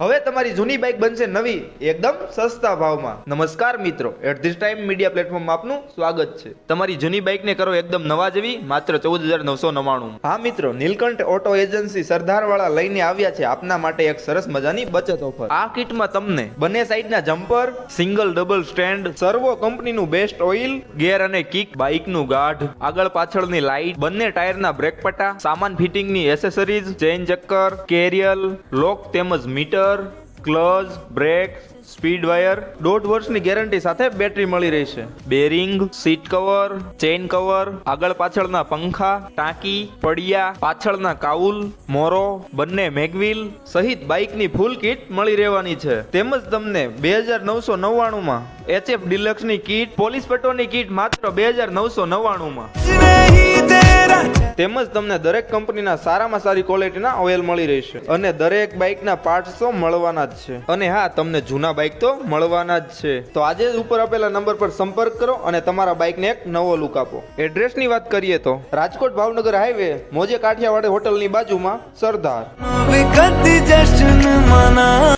હવે તમારી જૂની બાઇક બનશે નવી એકદમ સસ્તા ભાવમાં। નમસ્કાર મિત્રો, એટ ધીસ ટાઈમ મીડિયા પ્લેટફોર્મમાં આપનું સ્વાગત છે। તમારી જૂની બાઇકને કરો એકદમ નવા જેવી માત્ર 14,999। હા મિત્રો, નીલકંઠ ઓટો એજન્સી સરદારવાળા લઈને આવ્યા છે આપના માટે એક સરસ મજાની બચત ઓફર। આ કિટમાં તમને બંને સાઈડના જમ્પર, સિંગલ ડબલ સ્ટેન્ડ, સર્વો કંપનીનું બેસ્ટ ઓઇલ, ગેર અને કિક, બાઇકનું ગાઢ, આગળ પાછળની લાઇટ, બંને ટાયરના બ્રેક પટ્ટા, સામાન ફિટિંગની એસેસરીઝ, ચેઇન ચક્કર, કેરિયલ, લોક તેમજ meter, clutch, brake, speed wire, 1.5 વર્ષની ગેરંટી સાથે બેટરી મળી રહેશે। Bearing, seat cover, chain cover, આગળ પાછળના પંખા, ટાંકી, પડિયા, પાછળના કાઉલ, મોરો, બંને મેગવ્હીલ સહિત બાઇકની ફૂલ કિટ મળી રહેવાની છે। તેમજ તમને 2,999માં HF ડિલક્સની કિટ, પોલીસ પટ્ટોની કિટ માત્ર 2,999માં। તેમજ તમને દરેક કંપનીના સારામાં સારી ક્વોલિટીના ઓઇલ મળી રહેશે અને દરેક બાઇકના પાર્ટ્સ તો મળવાના જ છે। અને હા, તમને જૂના બાઇક તો મળવાના જ છે। તો આજે જ ઉપર આપેલા નંબર પર સંપર્ક કરો અને તમારા બાઇકને એક નવો લુક આપો। એડ્રેસની વાત કરીએ તો રાજકોટ ભાવનગર હાઈવે, મોજે કાઠિયાવાડ હોટલની બાજુમાં સરદાર।